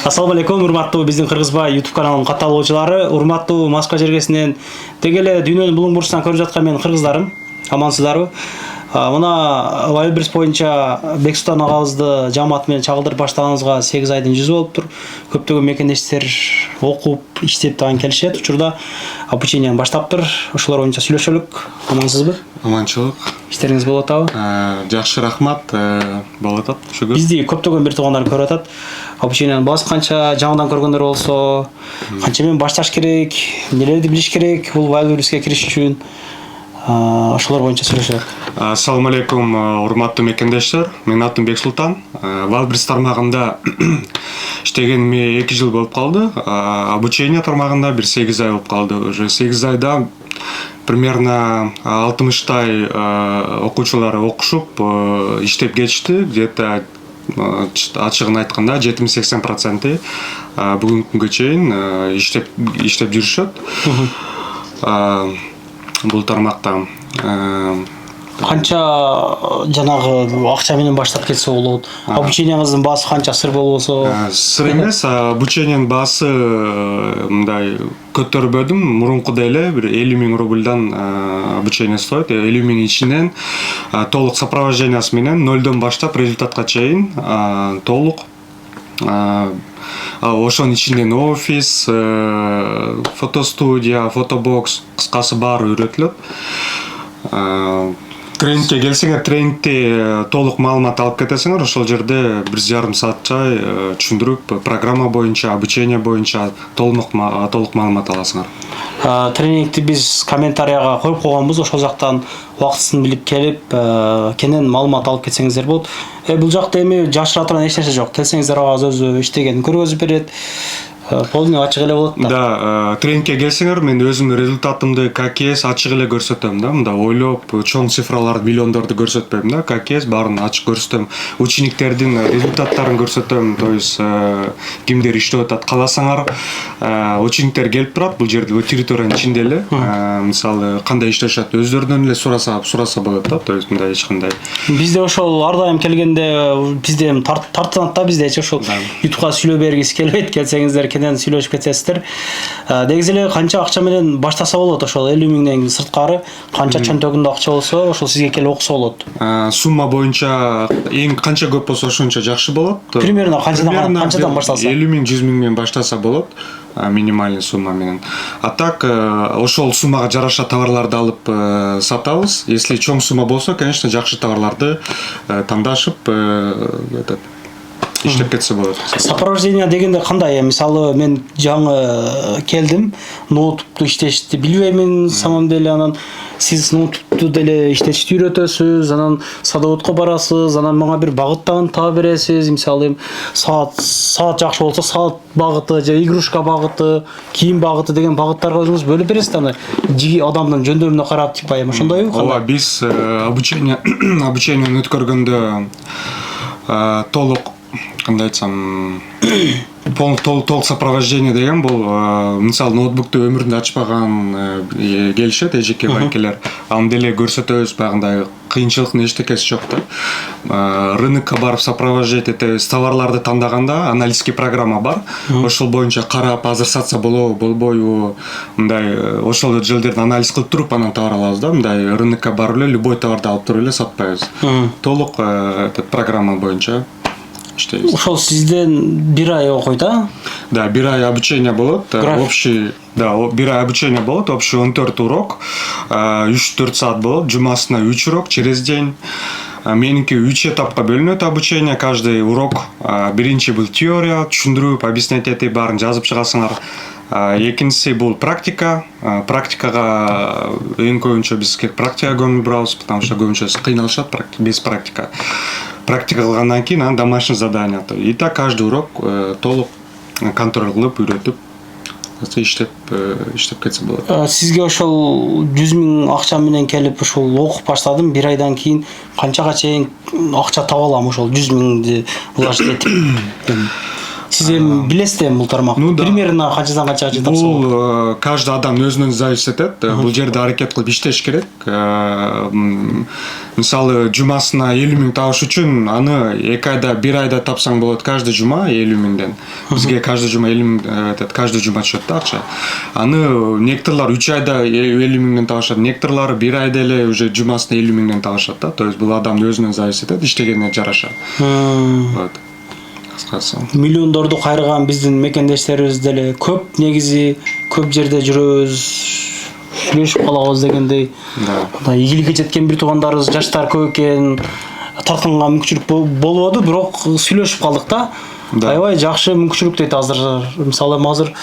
Ассаламу алейкум, урматтуу биздин Кыргызбай YouTube каналынын катталуучулары, урматтуу Москва жергесинен деги эле дүйнөнүн булуң бурчунан көрүп жаткан менин кыргыздарым, амансыздарбы? Мына Вайберс боюнча Бексултан агабызды жамаат менен чагылдырып баштаганыбызга 8 айдын жүзү болуптур. Көптөгөн мекендештер окуп, иштеп дагы келишет. Учурда обучениени баштаптыр. Ошолор боюнча сүйлөшөлүк. Амансызбы? Аманчылык. Иштериңиз болуп атабы? Жакшы, рахмат. Болуп атат. Шүгүр. Бизди көптөгөн бир туугандар көрүп атат. Обучениени баасы канча, жаңыдан көргөндөр болсо, канча менен башташ керек, нелерди билиш керек бул Вайберске кириш үчүн? Ошолор боюнча сүйлөшөлүк. Ассаламу алейкум, урматтуу мекендештер. Менин атым Бексултан. Вайберс тармагында иштегениме 2 жыл болуп калды. Обучение тармагында бир 8 ай болуп калды. Уже 8 айда примерно 60 окуучулар окушуп, иштеп кетишти. Где-то ачыгын айтканда 70-80% бүгүнкү күнгө чейин иштеп жүрүшөт. Бул тармакта канча жанагы акча менен баштап кетсе болот? Обучениеңиздин баасы канча, сыр болбосо? Сыр эмес, обучениянын баасы мындай көтөрбөдүм. Мурункудай эле бир 50 000 рубльдан обучение стоит. 50 000 ичинен толук сопровождениясы менен 0дон баштап результатка чейин толук. Ошонун ичинен офис, фотостудия, фотобокс, кыскасы баары үйрөтүлөт. Тренингке келсеңер, тренингте толук маалымат алып кетесиңер. Ошол жерде 1,5 саатчай түшүндүрүп, программа боюнча, обучение боюнча толук маалымат аласыңар. Тренингти биз комментарияга коюп койгонбуз. Ошол жактан убактысын билип келип, кенен маалымат алып кетсеңиздер болот. Бул жакта эми жашыра турган эч нерсе жок. Келсеңиздер агабыз өзү иштегенин көргөзүп берет. Полный ачык эле болот да. Да, тренингке келсеңер, мен өзүм результатымды как есть ачык эле көрсөтөм да. Мында ойлоп, чоң цифраларды, миллиондорду көрсөтпөйм да. Как есть баарын ачык көрсөтөм. Учениктердин результаттарын көрсөтөм. То есть кимдер иштеп атат каласаңар, учениктер келип турат бул жерде, территориянын ичинде эле. Мисалы, кандай иштешат, өздөрүнөн эле сураса болот да. То есть мындай эч кандай. Бизде ошол ар дайым келгенде бизде тартынат да, бизде ошол YouTubeга сүйлөп бергиси келбейт. Келсеңиздер кенен сүйлөшүп кетесиздер. Негизи эле канча акча менен баштаса болот? Ошол 50 000ден сырткары канча чөнтөгүндө акча болсо, ошол сизге келип окуса болот. Сумма боюнча эң канча көп болсо ошончо жакшы болот. Примерно канчадан башталса? 50 000, 100 000 менен баштаса болот. Минимальный сумма менен. А так ошол суммага жараша товарларды алып сатабыз. Если чоң сумма болсо, конечно, жакшы товарларды тандашып иштеп кетсе болот. Сопровождение дегенде кандай? Мисалы, мен жаңы келдим, ноутбукту иштешти билбеймин, самом деле анан сиз ноутбукту деле иштешти үйрөтөсүз, анан садоводко барасыз, анан мага бир багыттан таап бересиз. Мисалы, саат жакшы болсо, саат багыты же игрушка багыты, кийим багыты деген багыттарга өзүңүз бөлүп бересиз да, жиги адамдын жөндөмүнө карап, типа ошондойбу? Ооба, биз обучениени өткөргөндө толук, кандай айтсам, толук сопровождение деген бул, мисалы, ноутбукту өмүрүндө ачпаган келишет, эжеке байкелер. Аны деле көрсөтөбүз, багындай кыйынчылыктын эчтекеси жок да. Рынокко барып сопровождать этебиз, товарларды тандаганда аналитический программа бар. Ошол боюнча карап, азыр сатса болобу, болбойбу, мындай ошол жердерди анализ кылып туруп анан товар алабыз да. Мындай рынокко барып эле любой товарды алып туруп эле сатпайбыз. Толук программа боюнча. Ошол сизден 1 ай окуйт, да? Да, 1 ай обучение болот. Общий, да, 1 ай обучение болот. Общий 14 урок. 3-4 саат болот. Жумасына 3 урок через день. Меники 3 этапка бөлүнөт обучение. Каждый урок. Биринчи бул теория, түшүндүрүп, объяснять этип баарын жазып чыгасыңар. Экинчиси бул практика. Практикага эң көбүнчө биз практикага көңүл бурабыз, потому что көбүнчө кыйналышат без практика. Практика кылгандан кийин анан домашний задание. И так каждый урок толук контроль кылып, үйрөтүп иштеп кетсе болот. Сизге ошол 100 000 акча менен келип ошол окуп баштадым. 1 айдан кийин канчага чейин акча таба алам ошол 100 000ди булаш этип? Сиз эми билесиз да бул тармак. Ну да. Примерно канчадан канчага чейин тапса болот. Бул каждый адам өзүнөн зависит этет. Бул жерде аракет кылып иштеш керек. Мисалы жумасына 50 миң табыш үчүн аны 2 айда 1 айда тапсаң болот. Каждый жума 50 миңден. Бизге каждый жума 50 миң, каждый жума түшөт да акча. Аны некоторлар 3 айда 50 миңден табышат, некоторлар 1 айда эле уже жумасына 50 миңден табышат да. То есть бул адамдын өзүнөн зависит этет, иштегенине жараша. Вот. Кыскасы. Миллиондорду кайрыган биздин мекендештерибиз деле көп, негизи көп жерде жүрөбүз, сүйлөшүп калабыз дегендей. Да. Ийгиликке жеткен бир туугандарыбыз жаштар көп экен, тартканга мүмкүнчүлүк болуп атты, бирок сүйлөшүп калдык да. Да. Аябай жакшы мүмкүнчүлүк дейт азыр. Мисалы азыр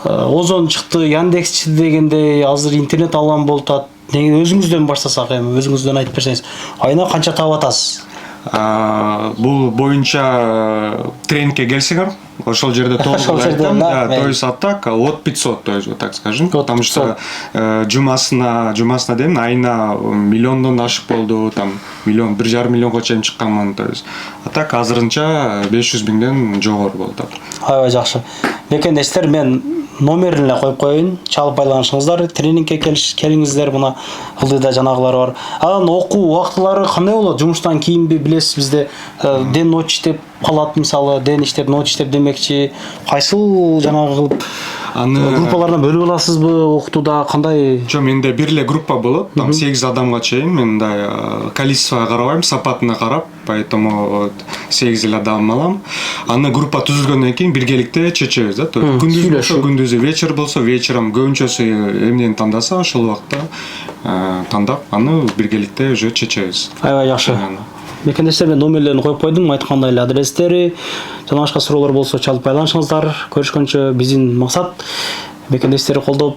Озон чыкты, Яндекс чыкты дегендей, азыр интернет алган болуп атат. Өзүңүздөн баштасак эми, өзүңүздөн айтып берсеңиз, айына канча таап атасыз? Бул боюнча тренингке келсеңер, ошол жерде толук айтам. Да, то есть от так от 500, то есть вот так скажем, потому что жумасына дейм, айына миллиондон ашык болду, там миллион, 1,5 миллионго чейин чыкканмын, то есть а так азырынча 500 миңден жогору болуп атат. Аябай жакшы. Мекендештер, мен номерин эле коюп коеюн, чалып байланышыңыздар, тренингке келиңиздер, мына ылдыйда жанагылар бар. Анан окуу убактылары кандай болот? Жумуштан кийинби билесиз, бизде ден ночь иштеп калат, мисалы ден иштеп, ночь иштеп демекчи, кайсыл жанагы кылып группалардан бөлүп аласызбы окутууда, кандай? Жок, менде бир эле группа болот, там 8 адамга чейин, мен мындай количествого карабайм, сапатына карап, поэтому 8 эле адам алам. Аны группа түзүлгөндөн кийин биргеликте чечебиз да, то есть күндүз болсо күндүзү, вечер болсо вечером, көбүнчөсү эмнени тандаса ошол убакта тандап, аны биргеликте уже чечебиз. Аябай жакшы. Мекендештер, мен номерлерин коюп койдум, айткандай эле адрестери, жана башка суроолор болсо чалып байланышыңыздар. Көрүшкөнчө, биздин максат мекендештерди колдоп,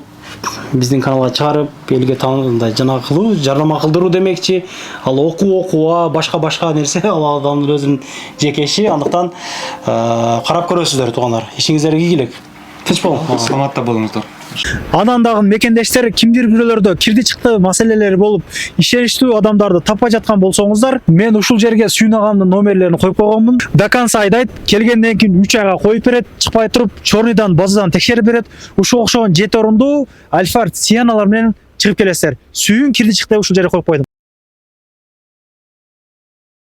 биздин каналга чыгарып, элге таанымдай жанагы кылуу, жарнама кылдыруу демекчи. Ал окууга, башка нерсе, ал адамдын өзүнүн жеке иши. Андыктан карап көрөсүздөр туугандар. Ишиңиздерге ийгилик. Тынч болуңуздар. Саламатта болуңуздар. Анан дагы мекендештер, кимдир бирөөлөрдө кирди чыкты маселелери болуп, ишеништүү адамдарды таппай жаткан болсоңуздар, мен ушул жерге Сүйүн агамдын номерлерин коюп койгонмун. До конца айдайт, келгенден кийин 3 айга коюп берет, чыкпай туруп, чорныйдан базадан текшерип берет. Ушул окшогон 7 орундуу Альфард Сианалар менен чыгып келесиздер. Сүйүн кирди чыкты ушул жерге коюп койдум.